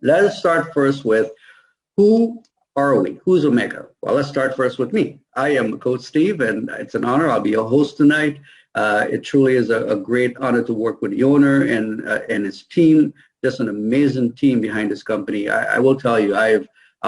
Let us start first with who are we? Who's Omega? Well, let's start first with me. I am Coach Steve, and it's an honor. I'll be your host tonight. It truly is a great honor to work with the owner and his team. Just an amazing team behind this company. I will tell you, I've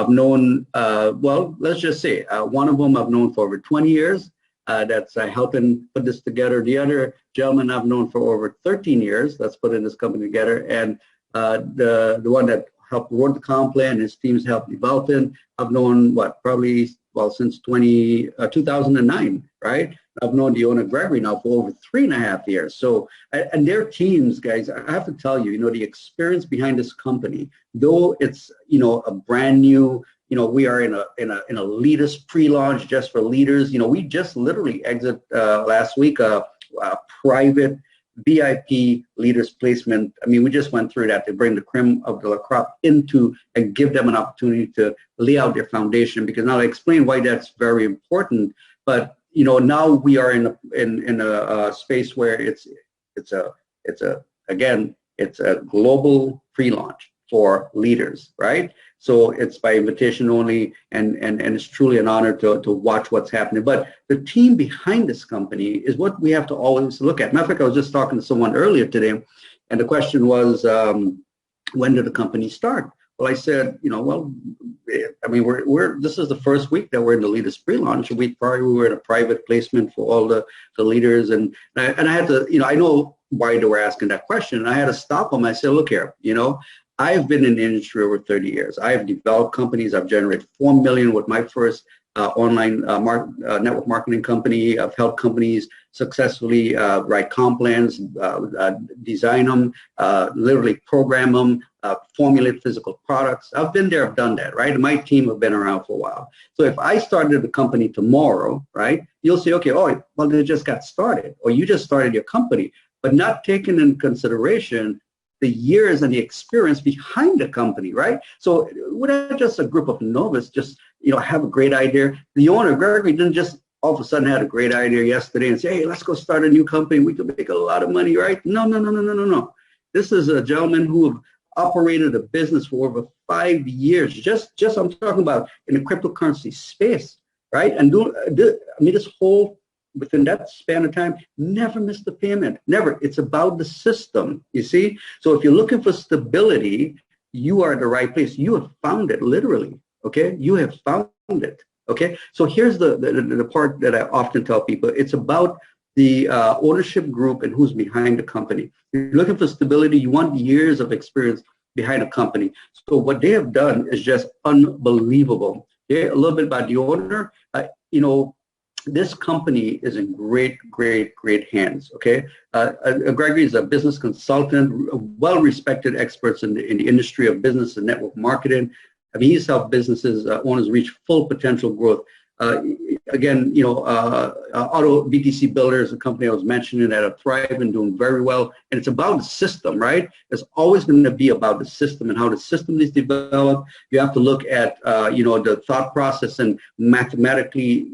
known, well, let's just say one of them I've known for over 20 years. That's helping put this together. The other gentleman I've known for over 13 years. That's putting this company together. And the one that helped run the comp plan, his team's helped develop it. I've known probably since 2009, right? I've known the owner Gregory now for over 3.5 years. So, and their teams, guys, I have to tell you, the experience behind this company, though it's, a brand new, we are in a leaders pre-launch just for leaders. We just literally exit last week a private VIP leaders placement. I mean, we just went through that to bring the cream of the crop into and give them an opportunity to lay out their foundation. Because now I explain why that's very important. But now we are in a space where it's a global pre-launch for leaders, right? So it's by invitation only, and it's truly an honor to watch what's happening. But the team behind this company is what we have to always look at. Matter of fact, I was just talking to someone earlier today, and the question was, when did the company start? Well, I said, this is the first week that we're in the leaders pre-launch. A week prior, we were in a private placement for all the leaders, and I had to, I know why they were asking that question, and I had to stop them. I said, look here, I've been in the industry over 30 years. I've developed companies. I've generated $4 million with my first online network marketing company. I've helped companies successfully write comp plans, design them, literally program them, formulate physical products. I've been there, I've done that, right? And my team have been around for a while. So if I started the company tomorrow, right, you'll say, okay, well, they just got started, or you just started your company, but not taking into consideration the years and the experience behind the company, right? So we're not just a group of novices, just, have a great idea. The owner, Gregory, didn't just all of a sudden had a great idea yesterday and say, hey, let's go start a new company. We can make a lot of money, right? No. This is a gentleman who operated a business for over 5 years. Just I'm talking about in the cryptocurrency space, right? And this whole, within that span of time, never missed a payment, never. It's about the system, you see? So if you're looking for stability, you are at the right place. You have found it, literally, okay? You have found it, okay? So here's the part that I often tell people. It's about the ownership group and who's behind the company. You're looking for stability. You want years of experience behind a company. So what they have done is just unbelievable. Okay? A little bit about the owner, this company is in great hands, okay? Gregory is a business consultant, well-respected experts in the industry of business and network marketing. I mean, he's helped businesses, owners reach full potential growth. Auto BTC Builder is a company I was mentioning that are thriving, doing very well. And it's about the system, right? It's always going to be about the system and how the system is developed. You have to look at, the thought process and mathematically,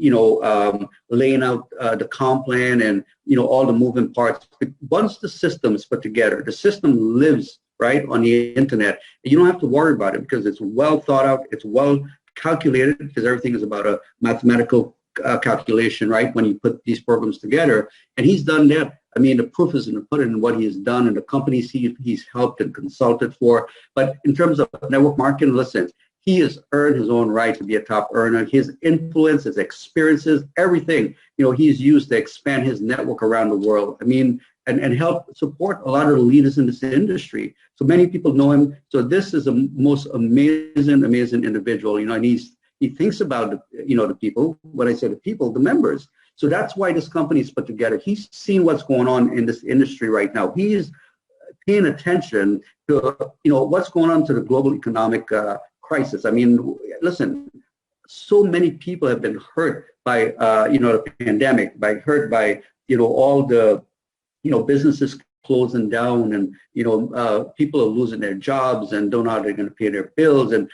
laying out the comp plan and, all the moving parts. Once the system is put together, the system lives, right, on the internet. You don't have to worry about it because it's well thought out. It's well calculated because everything is about a mathematical calculation, right, when you put these programs together. And he's done that. I mean, the proof is in the pudding in what he has done and the companies he's helped and consulted for. But in terms of network marketing, listen, he has earned his own right to be a top earner. His influence, his experiences, everything, he's used to expand his network around the world. I mean, and help support a lot of the leaders in this industry. So many people know him. So this is a most amazing individual, and he thinks about, the people. When I say the people, the members. So that's why this company is put together. He's seen what's going on in this industry right now. He's paying attention to, what's going on to the global economic crisis. I mean, listen, so many people have been hurt by, the pandemic, hurt by, all the, businesses closing down and, people are losing their jobs and don't know how they're going to pay their bills. And,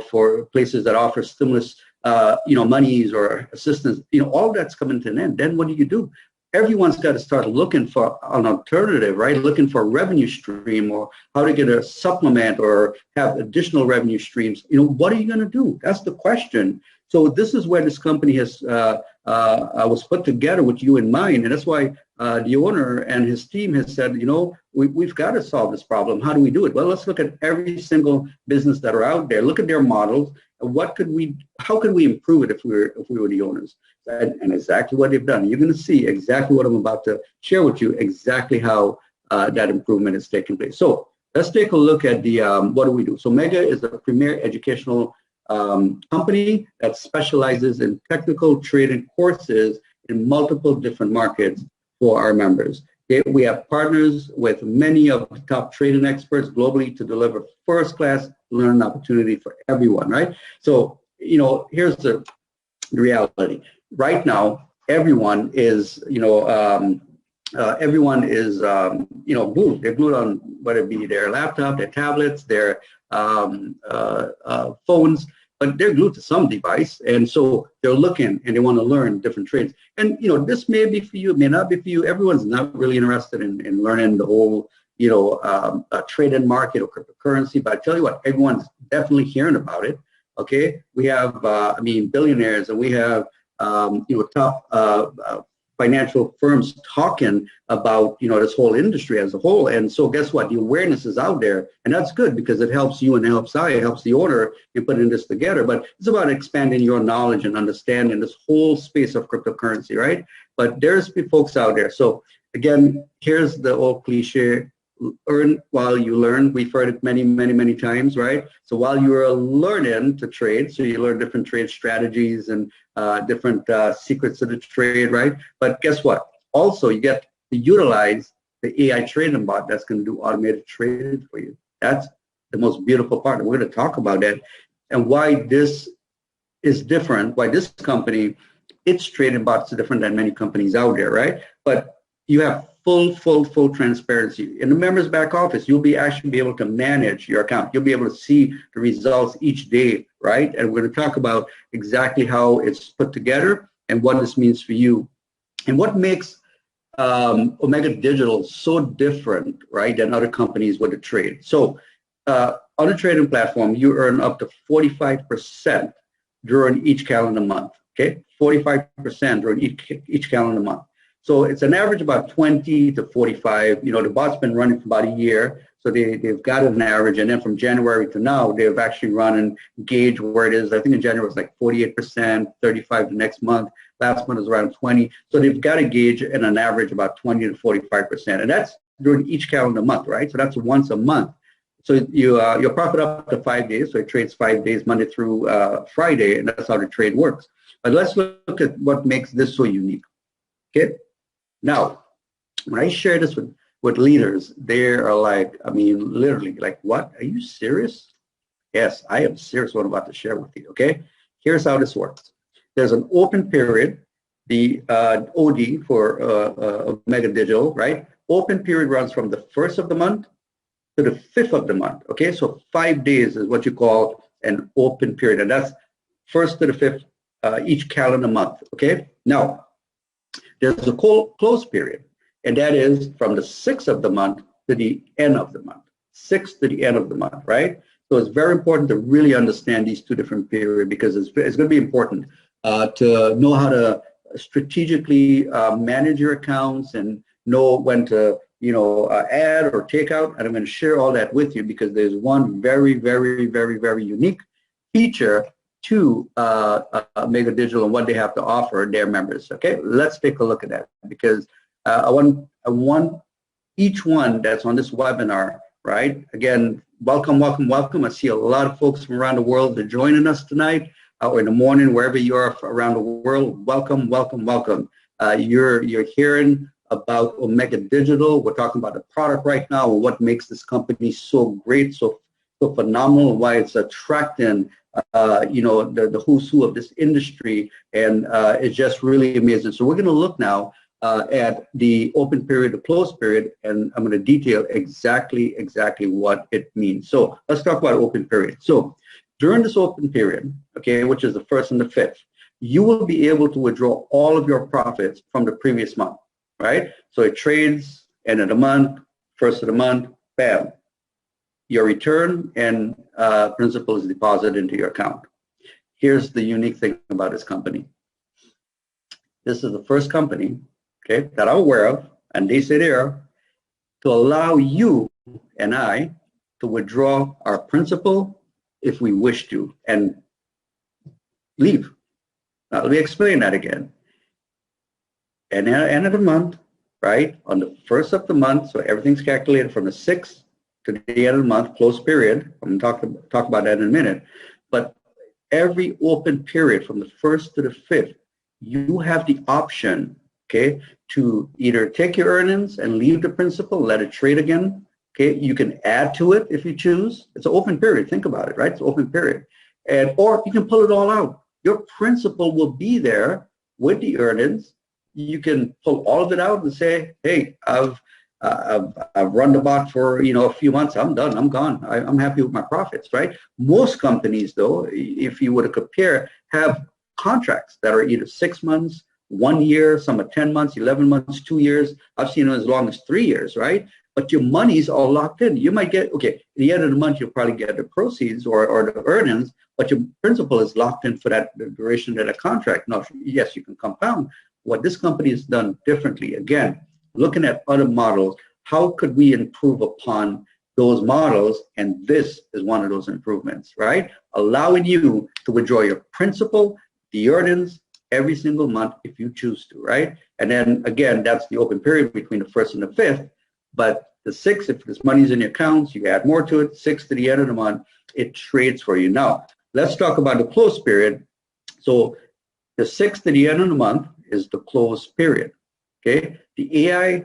for places that offer stimulus, monies or assistance, all that's coming to an end. Then what do? everyone's got to start looking for an alternative, right? Looking for a revenue stream or how to get a supplement or have additional revenue streams. What are you going to do? That's the question. So this is where this company has was put together with you in mind, and that's why the owner and his team has said, we've got to solve this problem. How do we do it? Well, let's look at every single business that are out there. Look at their models. How could we improve it if we were the owners? And exactly what they've done. You're going to see exactly what I'm about to share with you, exactly how that improvement is taking place. So let's take a look at the what do we do. So Mega is a premier educational company that specializes in technical trading courses in multiple different markets for our members. We have partners with many of the top trading experts globally to deliver first-class learning opportunity for everyone, right? So, here's the reality. Right now, everyone is, glued. They're glued on whether it be their laptop, their tablets, their phones, but they're glued to some device, and so they're looking and they want to learn different trades. And this may be for you, it may not be for you. Everyone's not really interested in learning the whole trade-in market or cryptocurrency, but I tell you what, everyone's definitely hearing about it. Okay, we have billionaires, and we have top financial firms talking about this whole industry as a whole. And so guess what? The awareness is out there, and that's good because it helps you and it helps it helps the owner in putting this together. But it's about expanding your knowledge and understanding this whole space of cryptocurrency, right? But there's folks out there. So again, here's the old cliche: earn while you learn. We've heard it many, many, many times, right? So while you're learning to trade, so you learn different trade strategies and different secrets of the trade, right? But guess what? Also, you get to utilize the AI trading bot that's going to do automated trading for you. That's the most beautiful part. And we're going to talk about that and why this is different, why this company, its trading bots are different than many companies out there, right? But you have full transparency. In the members back office, you'll actually be able to manage your account. You'll be able to see the results each day, right? And we're going to talk about exactly how it's put together and what this means for you. And what makes Omega Digital so different, right, than other companies with a trade. So on a trading platform, you earn up to 45% during each calendar month, okay? 45% during each calendar month. So it's an average about 20 to 45. The bot's been running for about a year, so they've got an average. And then from January to now, they've actually run and gauge where it is. I think in January it was like 48%, 35 the next month. Last month is around 20. So they've got a gauge and an average about 20 to 45%. And that's during each calendar month, right? So that's once a month. So you'll profit up to 5 days. So it trades 5 days, Monday through Friday, and that's how the trade works. But let's look at what makes this so unique, okay? Now, when I share this with leaders, they are like, literally like, what? Are you serious? Yes, I am serious what I'm about to share with you, okay? Here's how this works. There's an open period, the OD for Omega Digital, right? Open period runs from the 1st of the month to the 5th of the month, okay? So 5 days is what you call an open period, and that's 1st to the 5th each calendar month, okay? Now, there's a close period, and that is from the 6th of the month to the end of the month, 6th to the end of the month, right? So it's very important to really understand these two different periods because it's going to be important to know how to strategically manage your accounts and know when to, add or take out. And I'm going to share all that with you because there's one very, very, very, very unique feature to Omega Digital and what they have to offer their members. Okay, let's take a look at that because I want each one that's on this webinar, right? Again, welcome. I see a lot of folks from around the world that are joining us tonight or in the morning, wherever you are around the world. Welcome. You're hearing about Omega Digital. We're talking about the product right now and what makes this company so great, so phenomenal, and why it's attracting the who's who of this industry, and it's just really amazing. So we're going to look now at the open period, the closed period, and I'm going to detail exactly what it means. So let's talk about open period. So during this open period, okay, which is the 1st and the 5th, you will be able to withdraw all of your profits from the previous month. right? So it trades end of the month, first of the month, bam. Your return and principal is deposited into your account. Here's the unique thing about this company. This is the first company, okay, that I'm aware of, and they say they are, to allow you and I to withdraw our principal if we wish to and leave. Now, let me explain that again. And at the end of the month, right, on the first of the month, so everything's calculated from the 6th to the end of the month, close period. I'm going to talk about that in a minute. But every open period from the 1st to the 5th, you have the option, okay, to either take your earnings and leave the principal, let it trade again. Okay, you can add to it if you choose. It's an open period. Think about it, right? It's an open period. And or you can pull it all out. Your principal will be there with the earnings. You can pull all of it out and say, hey, I've run the bot for a few months. I'm done. I'm gone. I'm happy with my profits, right? Most companies, though, if you were to compare, have contracts that are either 6 months, 1 year, some are 10 months, 11 months, 2 years. I've seen them as long as 3 years, right? But your money's all locked in. You might get, okay, at the end of the month, you'll probably get the proceeds or the earnings, but your principal is locked in for that the duration of the contract. Now, yes, you can compound. What this company has done differently, again, looking at other models, how could we improve upon those models? And this is one of those improvements, right? Allowing you to withdraw your principal, the earnings, every single month if you choose to, right? And then again, that's the open period between the 1st and the 5th. But the 6th, if this money's in your accounts, you add more to it. 6th to the end of the month, it trades for you. Now, let's talk about the close period. So the 6th to the end of the month is the close period, okay? The AI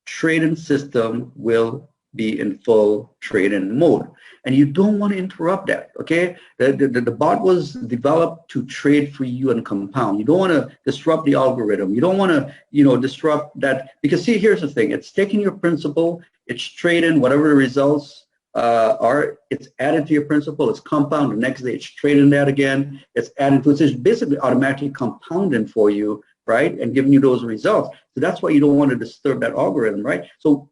trading system will be in full trading mode. And you don't want to interrupt that, okay? The bot was developed to trade for you and compound. You don't want to disrupt the algorithm. You don't want to, disrupt that. Because see, here's the thing. It's taking your principal, it's trading whatever the results are, it's added to your principal, it's compound. The next day, it's trading that again. It's added to it. So it's basically automatically compounding for you, right? And giving you those results. So that's why you don't want to disturb that algorithm, right? So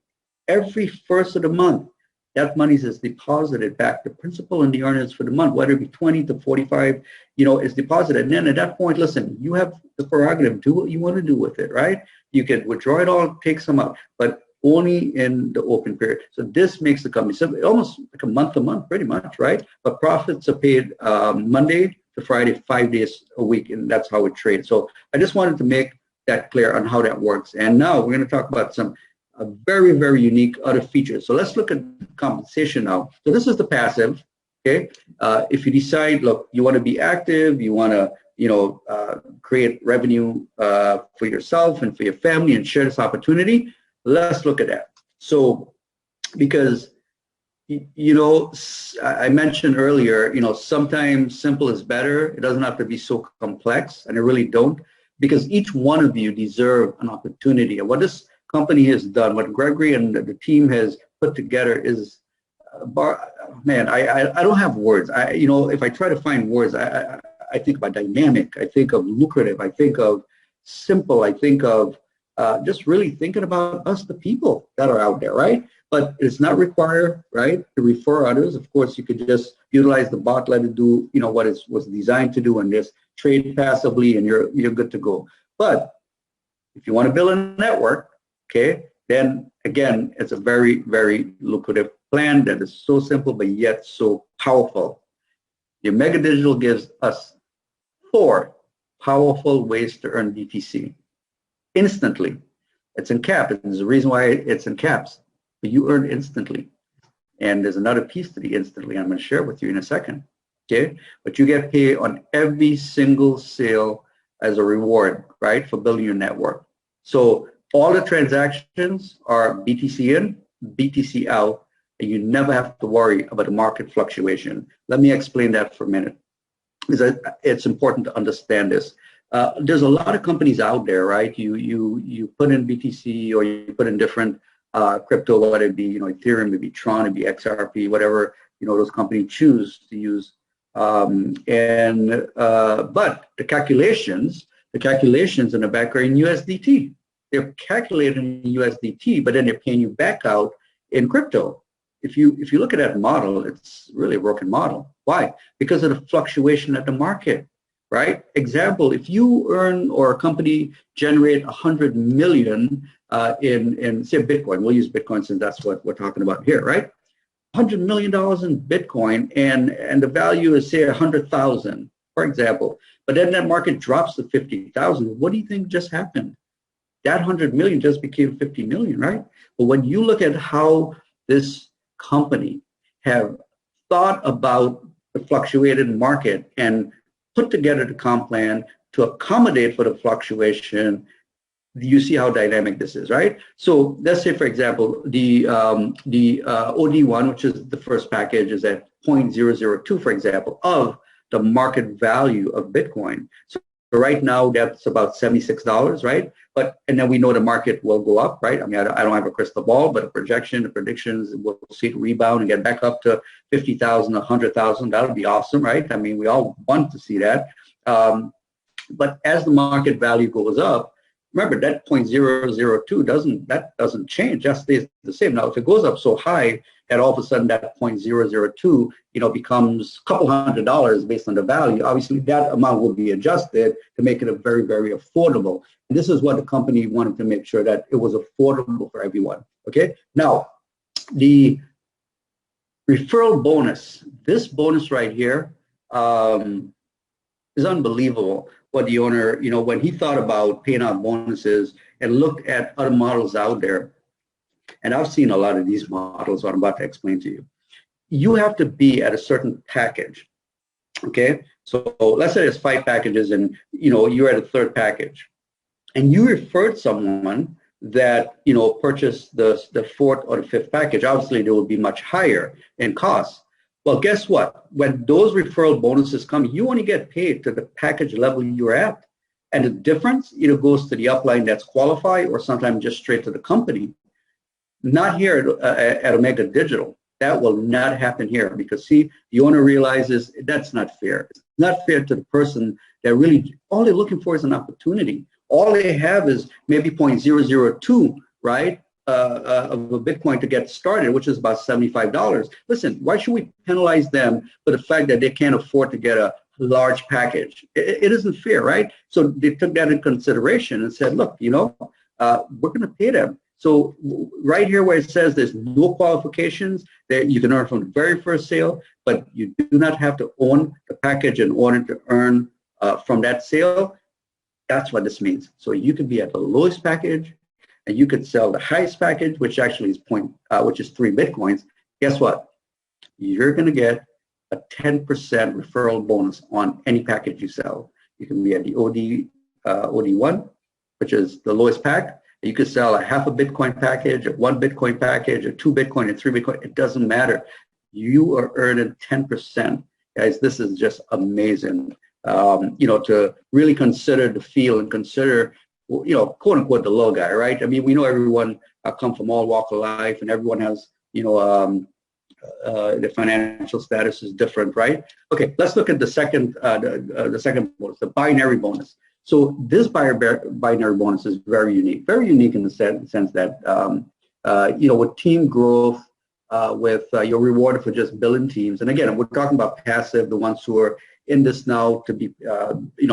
every first of the month, that money is deposited back. The principal and the earnings for the month, whether it be 20 to 45, is deposited. And then at that point, listen, you have the prerogative. Do what you want to do with it, right? You can withdraw it all, take some out, but only in the open period. So this makes the company so almost like a month to month, pretty much, right? But profits are paid Monday to Friday, 5 days a week, and that's how it trades. So I just wanted to make that clear on how that works. And now we're going to talk about some very, very unique other features. So let's look at compensation now. So this is the passive, okay? If you decide, look, you want to be active, you want to, create revenue for yourself and for your family and share this opportunity, let's look at that. So because, I mentioned earlier, sometimes simple is better. It doesn't have to be so complex, and it really don't, because each one of you deserve an opportunity. And what this company has done, what Gregory and the team has put together is, man, I don't have words. If I try to find words, I think about dynamic, I think of lucrative, I think of simple, I think of just really thinking about us, the people that are out there, right? But it's not required, right, to refer others. Of course, you could just utilize the bot, let it do, what it was designed to do, and just trade passively, and you're good to go. But if you want to build a network, okay, then again, it's a very, very lucrative plan that is so simple, but yet so powerful. Your Mega Digital gives us 4 powerful ways to earn BTC instantly. It's in caps. There's a reason why it's in caps, but you earn instantly. And there's another piece to the instantly I'm going to share with you in a second, okay? But you get paid on every single sale as a reward, right, for building your network. So all the transactions are BTC in, BTC out, and you never have to worry about the market fluctuation. Let me explain that for a minute, because it's important to understand this. There's a lot of companies out there, right? You put in BTC or you put in different crypto, whether it be Ethereum, maybe Tron, maybe XRP, whatever those companies choose to use. But the calculations in the back are in USDT. they're calculated in USDT, but then they're paying you back out in crypto. If you look at that model, it's really a broken model. Why? Because of the fluctuation at the market, right? Example, if you earn or a company generate 100 million in say Bitcoin, we'll use Bitcoin since that's what we're talking about here, right? $100 million in Bitcoin and the value is say 100,000, for example. But then that market drops to 50,000. What do you think just happened? That 100 million just became 50 million, right? But when you look at how this company have thought about the fluctuated market and put together the comp plan to accommodate for the fluctuation, you see how dynamic this is, right? So let's say, for example, the OD1, which is the first package, is at 0.002, for example, of the market value of Bitcoin. So right now, that's about $76, right? And then we know the market will go up, right? I mean, I don't have a crystal ball, but a projection, the predictions, we'll see it rebound and get back up to 50,000, 100,000. That would be awesome, right? I mean, we all want to see that. But as the market value goes up, remember that 0.002 doesn't change, just stays the same. Now, if it goes up so high that all of a sudden that 0.002, becomes a couple $100 based on the value, obviously that amount will be adjusted to make it a very, very affordable. And this is what the company wanted to make sure that it was affordable for everyone. Okay. Now, the referral bonus, this bonus right here is unbelievable. What the owner, when he thought about paying out bonuses and looked at other models out there, and I've seen a lot of these models, what I'm about to explain to you. You have to be at a certain package, okay? So let's say there's 5 packages and, you're at a 3rd package. And you referred someone that, purchased the 4th or the 5th package. Obviously, they will be much higher in cost. Well, guess what? When those referral bonuses come, you only get paid to the package level you're at. And the difference either goes to the upline that's qualified or sometimes just straight to the company. Not here at Omega Digital. That will not happen here because, see, the owner realizes that's not fair. It's not fair to the person that really, all they're looking for is an opportunity. All they have is maybe 0.002, right? Of a Bitcoin to get started, which is about $75. Listen, why should we penalize them for the fact that they can't afford to get a large package? It isn't fair, right? So they took that in consideration and said, look, we're going to pay them. So right here where it says there's no qualifications, that you can earn from the very first sale, but you do not have to own the package in order to earn from that sale. That's what this means. So you could be at the lowest package, and you could sell the highest package, which actually is which is 3 Bitcoins. Guess what? You're going to get a 10% referral bonus on any package you sell. You can be at the OD1, which is the lowest pack. You could sell a half a Bitcoin package, a 1 Bitcoin package, a 2 Bitcoin, and 3 Bitcoin. It doesn't matter. You are earning 10%. Guys, this is just amazing. To really consider the feel and consider, quote unquote, the low guy, right? I mean, we know everyone come from all walk of life, and everyone has, the financial status is different, right? Okay, let's look at the second, the second bonus, the binary bonus. So this binary bonus is very unique in the sense that, with team growth, you're rewarded for just building teams. And again, we're talking about passive, the ones who are in this now to be,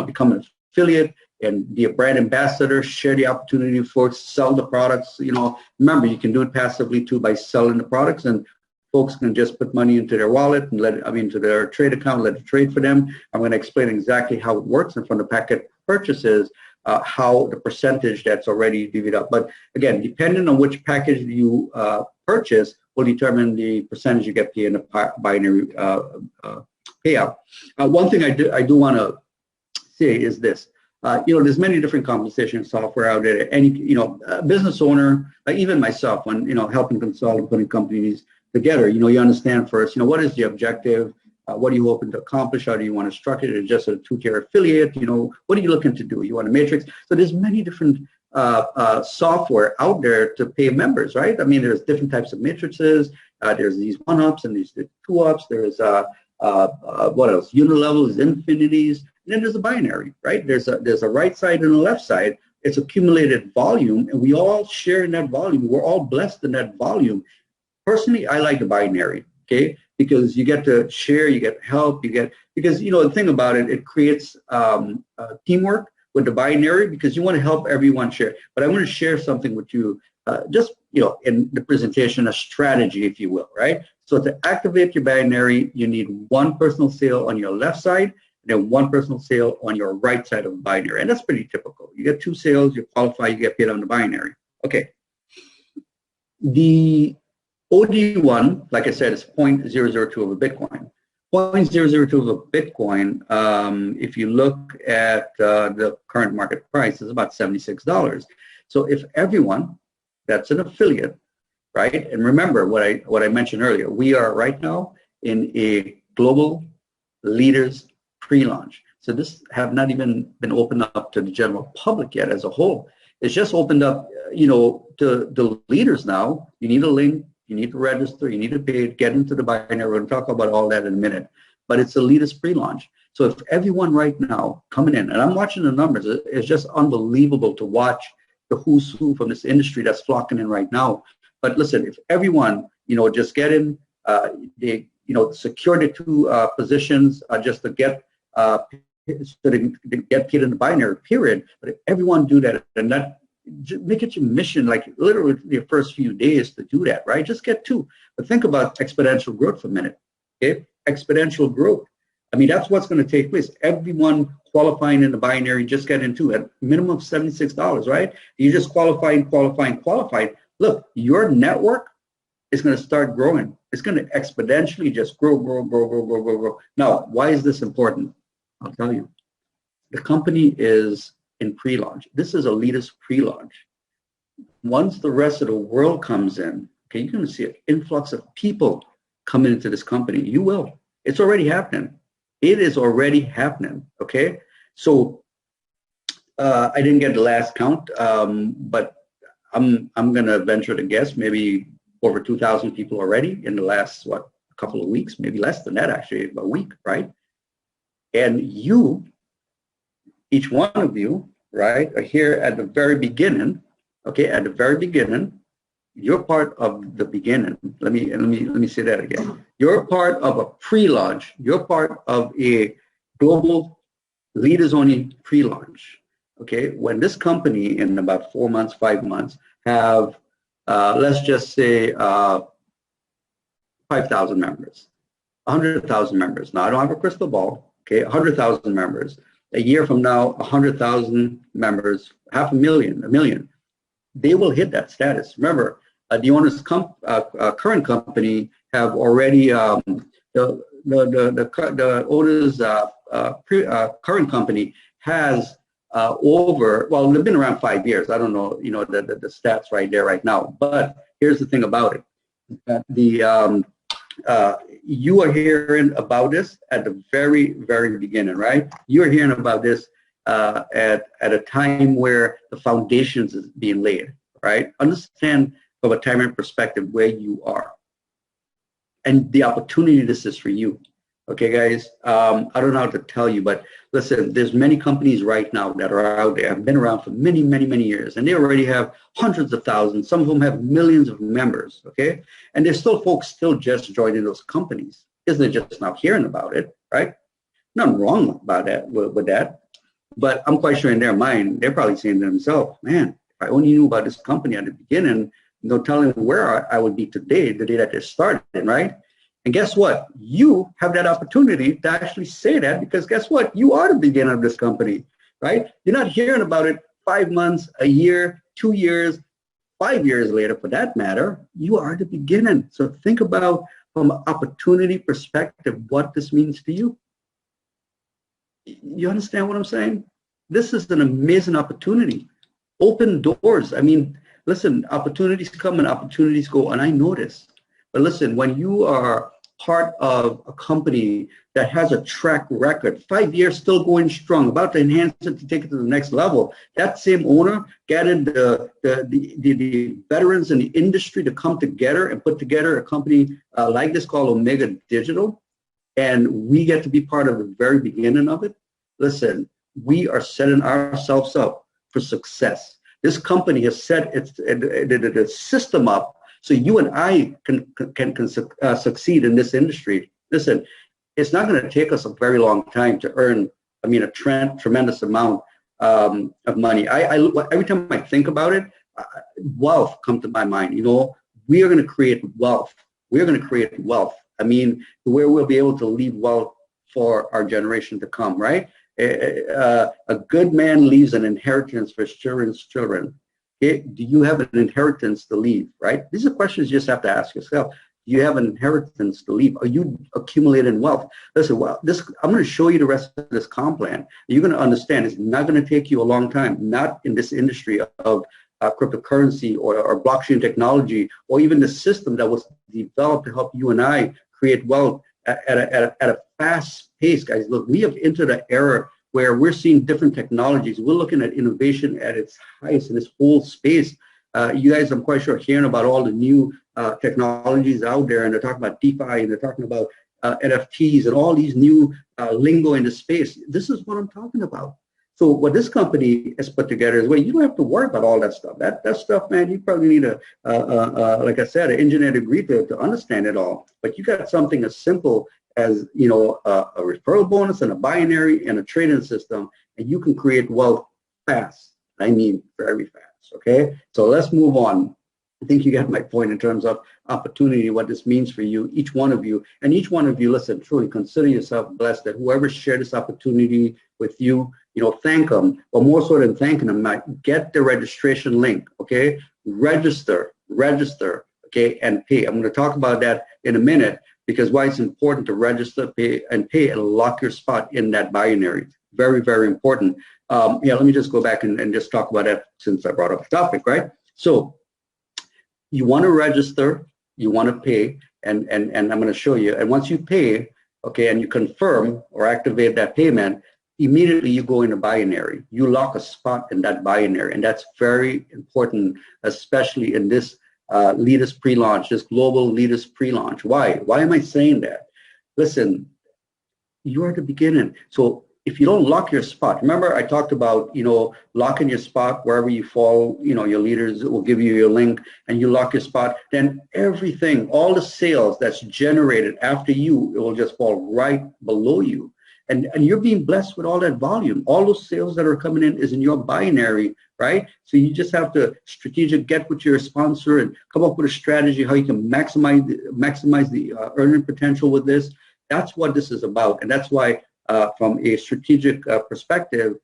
become an affiliate and be a brand ambassador, share the opportunity for sell the products. Remember, you can do it passively too by selling the products, and folks can just put money into their wallet and into their trade account, let it trade for them. I'm going to explain exactly how it works, and from the packet purchases, how the percentage that's already divvied up. But again, depending on which package you purchase will determine the percentage you get paid in the binary payout. One thing I do want to say is this. There's many different compensation software out there. Any, business owner, even myself, when, helping consult and putting companies together, you understand first, what is the objective? What are you hoping to accomplish? How do you want to structure it? Is just a 2-tier affiliate? What are you looking to do? You want a matrix? So there's many different software out there to pay members, right? I mean, there's different types of matrices. There's these 1-ups and these 2-ups. There's what else? Unilevels, infinities, and then there's a binary, right? There's a right side and a left side It's accumulated volume, and we all share in that volume. We're all blessed in that volume. Personally, I like the binary, okay? Because you get to share, you get help, because the thing about it, it creates teamwork with the binary, because you want to help everyone share. But I want to share something with you, just, in the presentation, a strategy, if you will, right? So to activate your binary, you need one personal sale on your left side, and then one personal sale on your right side of the binary. And that's pretty typical. You get 2 sales, you qualify, you get paid on the binary. Okay. The OD1, like I said, is 0.002 of a Bitcoin. 0.002 of a Bitcoin, if you look at the current market price, is about $76. So if everyone that's an affiliate, right? And remember what I mentioned earlier, we are right now in a global leaders pre-launch. So this have not even been opened up to the general public yet as a whole. It's just opened up, to the leaders now. You need a link, you need to register, you need to pay, get into the binary. We're going to talk about all that in a minute. But it's a leaders pre-launch. So if everyone right now coming in, and I'm watching the numbers, it's just unbelievable to watch the who's who from this industry that's flocking in right now. But listen, if everyone, just get in, they, secure the 2 positions just to get so they get paid in the binary period. But if everyone do that, and that, make it your mission, like literally your first few days to do that, right? Just get 2. But think about exponential growth for a minute, okay? Exponential growth. I mean, that's what's going to take place. Everyone qualifying in the binary, just get into at minimum of $76, right? You just qualifying. Look, your network is going to start growing. It's going to exponentially just grow. Now, why is this important? I'll tell you. The company is in pre-launch. This is a leaders pre-launch. Once the rest of the world comes in, okay, you're going to see an influx of people coming into this company. You will. It's already happening. It is already happening, okay? So I didn't get the last count, but I'm going to venture to guess maybe over 2,000 people already in the last, a couple of weeks, maybe less than that, actually, a week, right? And you, each one of you, right, are here at the very beginning, okay, at the very beginning. You're part of the beginning. Let me say that again. You're part of a pre-launch. You're part of a global leaders-only pre-launch. Okay, when this company in about 4 months, 5 months have, let's just say, 5,000 members, 100,000 members. Now I don't have a crystal ball. Okay, 100,000 members. A year from now, 100,000 members, 500,000, 1 million. They will hit that status. Remember, the owner's current company have already the owner's current company has they've been around 5 years. I don't know, the stats right there right now. But here's the thing about it: you are hearing about this at the very, very beginning, right? You are hearing about this at a time where the foundations is being laid, right? Understand from a timing perspective where you are and the opportunity this is for you. Okay, guys, I don't know how to tell you, but listen, there's many companies right now that are out there, have been around for many, many, many years, and they already have hundreds of thousands. Some of them have millions of members, okay? And there's still folks still just joining those companies because they're just not hearing about it, right? Nothing wrong about that, with that. But I'm quite sure in their mind, they're probably saying to themselves, man, if I only knew about this company at the beginning, no telling where I would be today, the day that they started, right? And guess what? You have that opportunity to actually say that, because guess what? You are the beginner of this company, right? You're not hearing about it 5 months, a year, 2 years, 5 years later, for that matter. You are the beginning. So think about, from an opportunity perspective, what this means to you. You understand what I'm saying? This is an amazing opportunity. Open doors. I mean, listen, opportunities come and opportunities go, and I know this. But listen, when you are part of a company that has a track record, 5 years still going strong, about to enhance it to take it to the next level, that same owner gathered the veterans in the industry to come together and put together a company like this called Omega Digital, and we get to be part of the very beginning of it. Listen, we are setting ourselves up for success. This company has set its system up so you and I can succeed in this industry. Listen, it's not going to take us a very long time to earn, a tremendous amount of money. Every time I think about it, wealth comes to my mind. We are going to create wealth. We're going to create wealth. Where we'll be able to leave wealth for our generation to come, right? A good man leaves an inheritance for his children's children. Okay? Do you have an inheritance to leave, right? These are questions you just have to ask yourself. Do you have an inheritance to leave? Are you accumulating wealth? Listen, I'm going to show you the rest of this comp plan. You're going to understand it's not going to take you a long time, not in this industry of cryptocurrency or blockchain technology, or even the system that was developed to help you and I create wealth at a fast pace, guys. Look, we have entered an era where we're seeing different technologies. We're looking at innovation at its highest in this whole space. You guys, I'm quite sure, hearing about all the new technologies out there, and they're talking about DeFi, and they're talking about NFTs and all these new lingo in the space. This is what I'm talking about. So what this company has put together is, you don't have to worry about all that stuff. That stuff, man, you probably need like I said, an engineer degree to understand it all. But you got something as simple as, a referral bonus and a binary and a trading system, and you can create wealth fast. Very fast, okay? So let's move on. I think you got my point in terms of opportunity, what this means for you, each one of you. And each one of you, listen, truly consider yourself blessed that whoever shared this opportunity with you, thank them. But more so than thanking them, get the registration link, okay? Register, okay, and pay. I'm going to talk about that in a minute, because why it's important to register, pay, and lock your spot in that binary. Very, very important. Let me just go back and just talk about that since I brought up the topic, right? So you want to register, you want to pay, and I'm going to show you. And once you pay, okay, and you confirm or activate that payment, immediately you go in a binary. You lock a spot in that binary, and that's very important, especially in this Leaders pre-launch, this global Leaders pre-launch. Why? Why am I saying that? Listen, you're at the beginning. So if you don't lock your spot, remember I talked about, locking your spot wherever you fall, your leaders will give you your link and you lock your spot, then everything, all the sales that's generated after you, it will just fall right below you. And you're being blessed with all that volume. All those sales that are coming in is in your binary, right? So you just have to get with your sponsor and come up with a strategy how you can maximize the earning potential with this. That's what this is about. And that's why from a strategic perspective,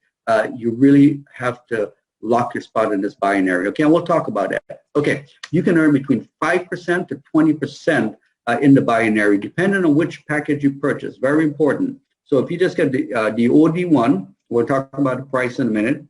you really have to lock your spot in this binary. Okay, and we'll talk about that. Okay, you can earn between 5% to 20% in the binary, depending on which package you purchase. Very important. So if you just get the OD1, we'll talk about the price in a minute,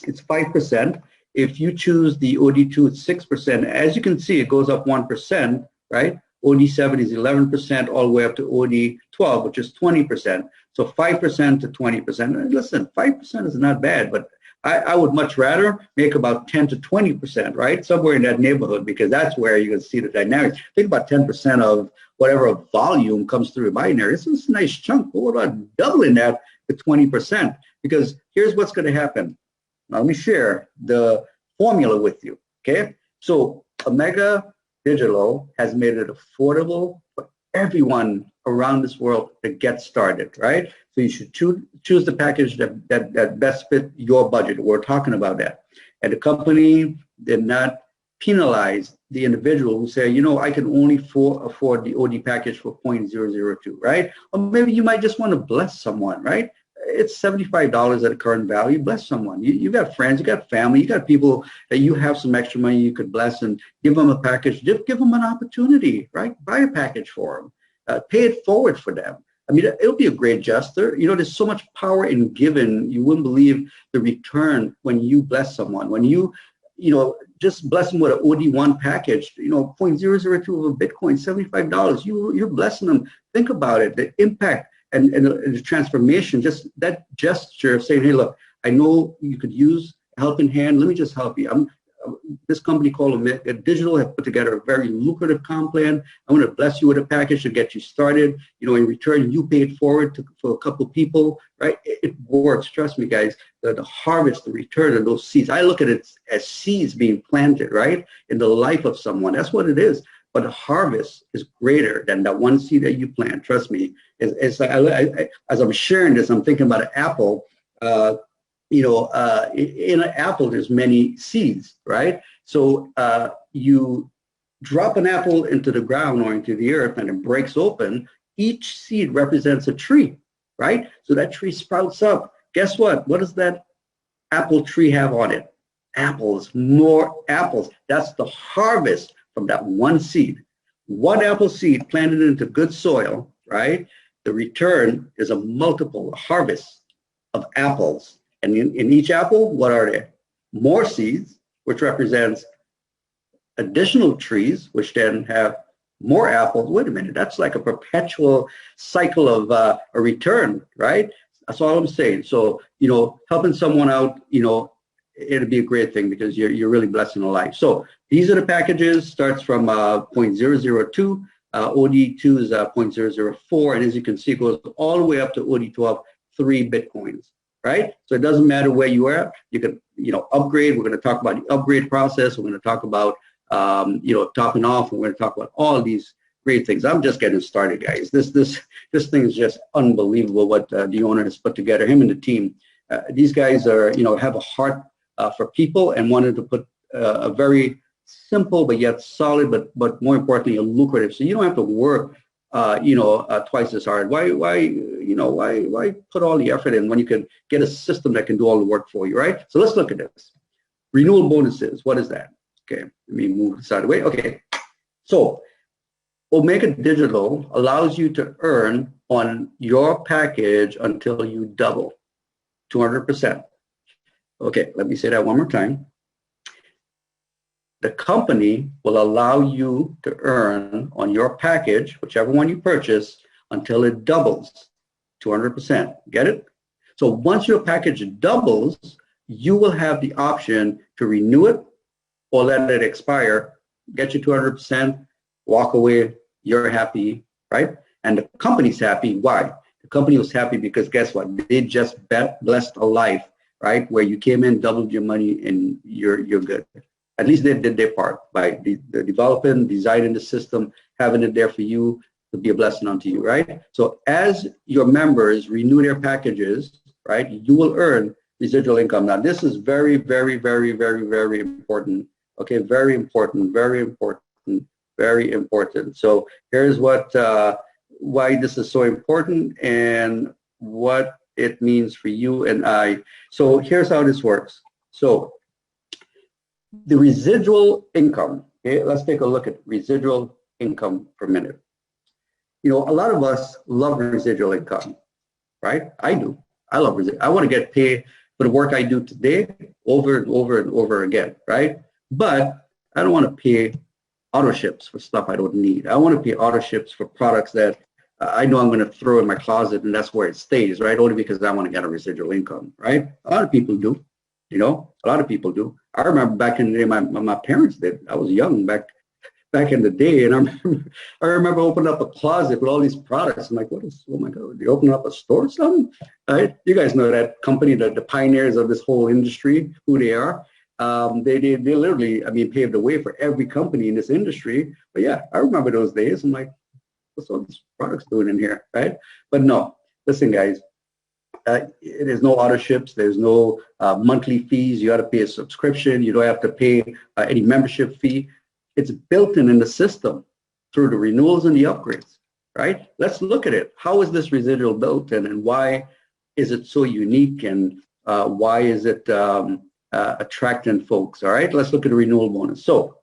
it's 5%. If you choose the OD2, it's 6%. As you can see, it goes up 1%, right? OD7 is 11%, all the way up to OD12, which is 20%. So 5% to 20%. And listen, 5% is not bad, but I would much rather make about 10 to 20%, right? Somewhere in that neighborhood, because that's where you can see the dynamics. Think about 10% of whatever volume comes through a binary. This is a nice chunk. But what about doubling that to 20%? Because here's what's going to happen. Now, let me share the formula with you, okay? So Omega Digital has made it affordable for everyone around this world to get started, right? So you should choose the package that best fit your budget. We're talking about that. And the company did not penalize the individual who say, I can only afford the OD package for 0.002, right? Or maybe you might just want to bless someone, right? It's $75 at a current value. Bless someone. You got friends, you got family, you got people that you have some extra money you could bless, and give them a package. Just give them an opportunity, right? Buy a package for them. Pay it forward for them. It'll be a great gesture. There's so much power in giving. You wouldn't believe the return when you bless someone. When you just bless them with an OD1 package, 0.002 of a Bitcoin, $75. You're blessing them. Think about it, the impact and the transformation, just that gesture of saying, hey, look, I know you could use a helping hand. Let me just help you. this company called Digital have put together a very lucrative comp plan. I'm going to bless you with a package to get you started. You know, in return, you pay it forward for a couple people, right? It works. Trust me, guys. The harvest, the return of those seeds. I look at it as seeds being planted, right, in the life of someone. That's what it is. But the harvest is greater than that one seed that you plant. Trust me. As I'm sharing this, I'm thinking about an apple. In an apple, there's many seeds, right? So you drop an apple into the ground or into the earth and it breaks open. Each seed represents a tree, right? So that tree sprouts up. Guess what? What does that apple tree have on it? Apples, more apples. That's the harvest from that one seed. One apple seed planted into good soil, right? The return is a multiple, a harvest of apples. And in each apple, what are they? More seeds, which represents additional trees, which then have more apples. Wait a minute, that's like a perpetual cycle of a return, right? That's all I'm saying. So, you know, helping someone out, you know, it'd be a great thing because you're really blessing a life. So these are the packages. Starts from 0.002. OD2 is 0.004. And as you can see, it goes all the way up to OD12, 3 Bitcoins. Right? So it doesn't matter where you are. You can, you know, upgrade. We're going to talk about the upgrade process. We're going to talk about, topping off. We're going to talk about all these great things. I'm just getting started, guys. This thing is just unbelievable what the owner has put together. Him and the team. These guys are, you know, have a heart for people and wanted to put a very simple but yet solid, but more importantly, a lucrative. So you don't have to work twice as hard. Why put all the effort in when you can get a system that can do all the work for you, right? So let's look at this. Renewal bonuses, what is that? Okay, let me move this out of the way. Okay, so Omega Digital allows you to earn on your package until you double, 200%. Okay, let me say that one more time. The company will allow you to earn on your package, whichever one you purchase, until it doubles, 200%. Get it? So once your package doubles, you will have the option to renew it or let it expire, get you 200%, walk away, you're happy, right? And the company's happy. Why? The company was happy because guess what? They just blessed a life, right? Where you came in, doubled your money, and you're good. At least they did their part by the developing, designing the system, having it there for you to be a blessing unto you, right? So as your members renew their packages, right, you will earn residual income. Now, this is very, very, very, very, very important. Okay, very important, very important, very important. So here's why this is so important and what it means for you and I. So here's how this works. So the residual income, okay, let's take a look at residual income for a minute. You know, a lot of us love residual income, right? I do. I love residual. I want to get paid for the work I do today over and over and over again, right? But I don't want to pay auto ships for stuff I don't need. I want to pay auto ships for products that I know I'm going to throw in my closet and that's where it stays, right? Only because I want to get a residual income, right? A lot of people do. You know, a lot of people do. I remember back in the day, my parents did. I was young back in the day, and I remember opening up a closet with all these products. I'm like, oh my God, they open up a store or something? Right? You guys know that company, the pioneers of this whole industry, who they are. They literally, paved the way for every company in this industry. But yeah, I remember those days. I'm like, what's all these products doing in here, right? But no, listen, guys. There's no auto ships. There's no monthly fees. You got to pay a subscription. You don't have to pay any membership fee. It's built in the system through the renewals and the upgrades, right? Let's look at it. How is this residual built in, and why is it so unique, and why is it attracting folks? All right, let's look at the renewal bonus. So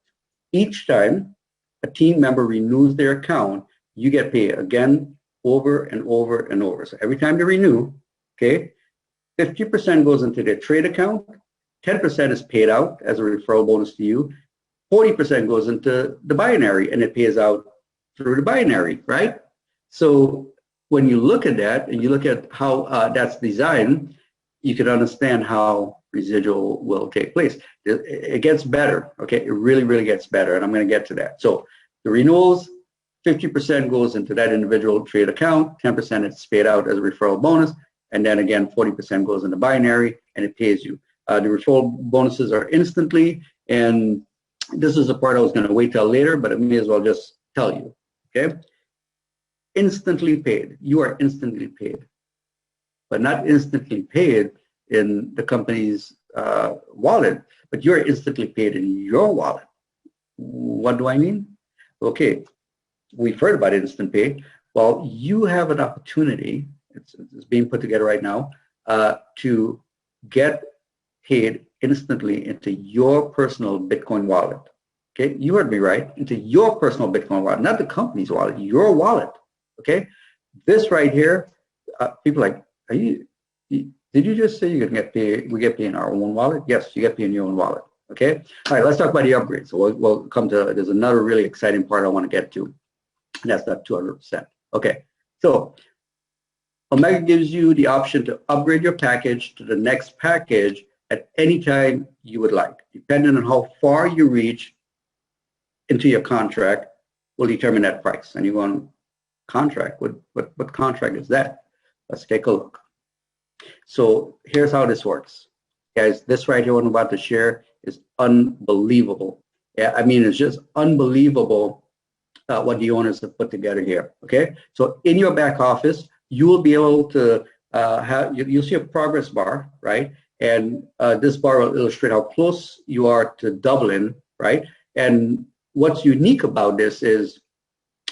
each time a team member renews their account, you get paid again over and over and over. So every time they renew, okay, 50% goes into their trade account, 10% is paid out as a referral bonus to you, 40% goes into the binary, and it pays out through the binary, right? So when you look at that and you look at how that's designed, you can understand how residual will take place. It gets better, okay? It really, really gets better, and I'm going to get to that. So the renewals, 50% goes into that individual trade account, 10% is paid out as a referral bonus, and then again, 40% goes into binary, and it pays you. The referral bonuses are instantly, and this is the part I was going to wait till later, but I may as well just tell you, okay? Instantly paid. You are instantly paid, but not instantly paid in the company's wallet, but you're instantly paid in your wallet. What do I mean? Okay, we've heard about instant pay. Well, you have an opportunity, it's being put together right now, to get paid instantly into your personal Bitcoin wallet. Okay, you heard me right, into your personal Bitcoin wallet, not the company's wallet, your wallet. Okay, this right here, people are like, are you, did you just say you're gonna get paid, we get paid in our own wallet? Yes, you get paid in your own wallet. Okay, all right, let's talk about the upgrade. So we'll come to, there's another really exciting part I want to get to, and that's that 200%. Okay, so Omega gives you the option to upgrade your package to the next package at any time you would like. Depending on how far you reach into your contract will determine that price. And you're going, contract, what contract is that? Let's take a look. So here's how this works. Guys, this right here what I'm about to share is unbelievable. Yeah, I mean, it's just unbelievable what the owners have put together here, okay? So in your back office, you will be able to you'll see a progress bar, right? And this bar will illustrate how close you are to doubling, right? And what's unique about this is,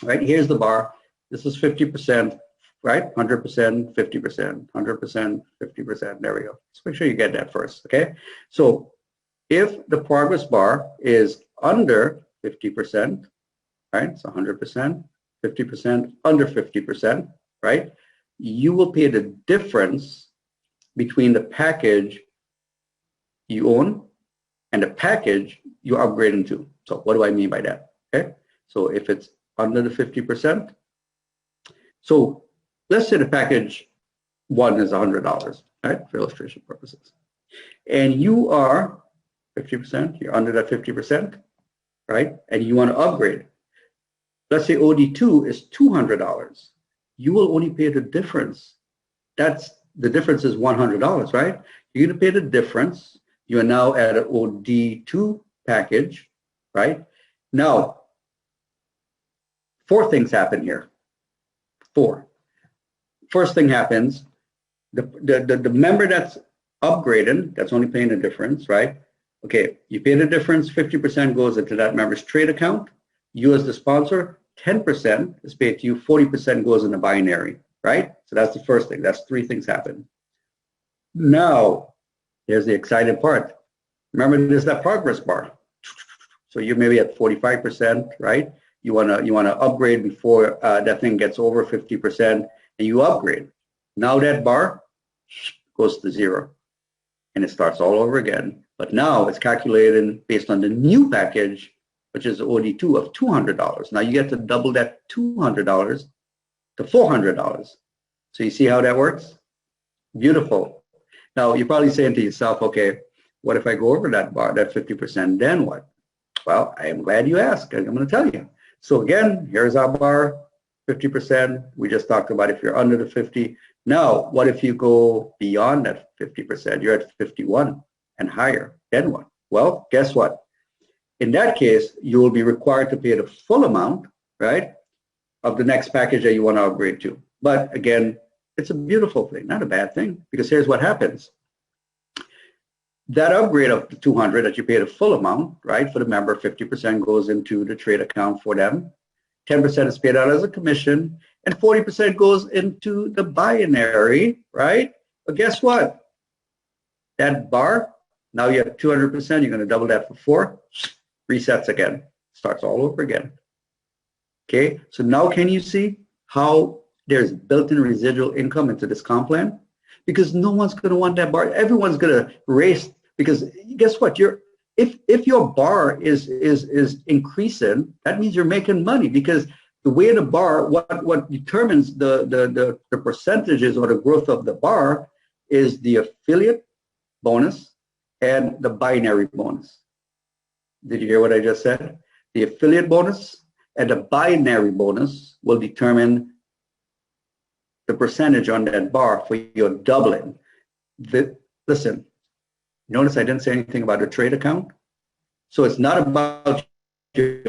right, here's the bar. This is 50%, right? 100%, 50%, 100%, 50%. There we go. Just make sure you get that first, okay? So if the progress bar is under 50%, right? It's 100%, 50%, under 50%, right? You will pay the difference between the package you own and the package you're upgrading to. So what do I mean by that? Okay, so if it's under the 50%, so let's say the package one is $100, right, for illustration purposes, and you are 50%, you're under that 50%, right, and you want to upgrade. Let's say OD2 is $200. You will only pay the difference. That's the difference is $100, right? You're going to pay the difference. You are now at an OD2 package, right? Now, 4 things happen here. 4. First thing happens, the member that's upgraded, that's only paying the difference, right? Okay, you pay the difference, 50% goes into that member's trade account. You as the sponsor, 10% is paid to you, 40% goes in the binary, right? So that's the first thing. That's 3 things happen. Now, here's the exciting part. Remember, there's that progress bar. So you may be at 45%, right? You wanna upgrade before that thing gets over 50%, and you upgrade. Now that bar goes to 0, and it starts all over again. But now it's calculated based on the new package, which is OD2 of $200. Now you get to double that $200 to $400. So you see how that works? Beautiful. Now you're probably saying to yourself, okay, what if I go over that bar, that 50%, then what? Well, I am glad you asked, and I'm going to tell you. So again, here's our bar, 50%. We just talked about if you're under the 50. Now, what if you go beyond that 50%? You're at 51 and higher. Then what? Well, guess what? In that case, you will be required to pay the full amount, right, of the next package that you want to upgrade to. But again, it's a beautiful thing, not a bad thing, because here's what happens. That upgrade of the 200 that you pay the full amount, right, for the member, 50% goes into the trade account for them, 10% is paid out as a commission, and 40% goes into the binary, right? But guess what? That bar, now you have 200%, you're going to double that for 4, resets again, starts all over again. Okay, so now can you see how there's built-in residual income into this comp plan? Because no one's going to want that bar. Everyone's going to race, because guess what? If your bar is increasing, that means you're making money, because the way the bar, what determines the percentages or the growth of the bar is the affiliate bonus and the binary bonus. Did you hear what I just said? The affiliate bonus and the binary bonus will determine the percentage on that bar for your doubling. Listen, notice I didn't say anything about a trade account. So it's not about your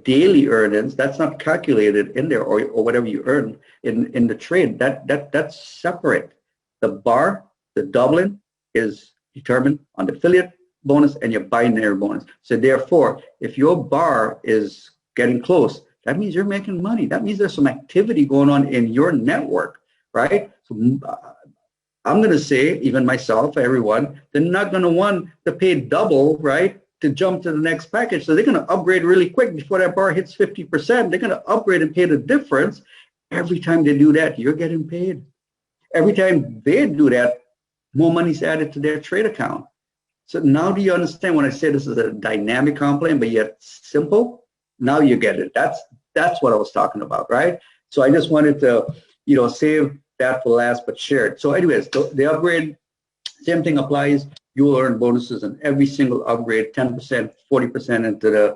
daily earnings. That's not calculated in there, or whatever you earn in the trade. That's separate. The bar, the doubling, is determined on the affiliate bonus and your binary bonus. So therefore, if your bar is getting close, that means you're making money. That means there's some activity going on in your network, right? So I'm going to say, even myself, everyone, they're not going to want to pay double, right, to jump to the next package. So they're going to upgrade really quick before that bar hits 50%. They're going to upgrade and pay the difference. Every time they do that, you're getting paid. Every time they do that, more money's added to their trade account. So now do you understand when I say this is a dynamic comp plan, but yet simple? Now you get it. That's what I was talking about, right? So I just wanted to, save that for last, but share it. So anyways, the upgrade, same thing applies. You will earn bonuses on every single upgrade, 10%, 40% into the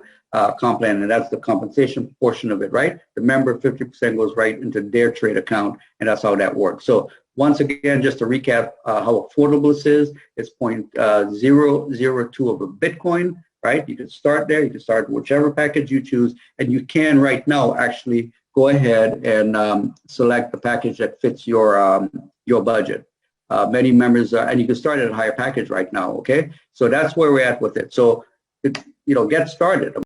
comp plan, and that's the compensation portion of it, right? Remember, 50% goes right into their trade account, and that's how that works. So once again, just to recap how affordable this is, it's 0.002 of a Bitcoin, right? You can start there. You can start whichever package you choose, and you can right now actually go ahead and select the package that fits your budget. Many members, and you can start at a higher package right now, okay? So that's where we're at with it. So, get started.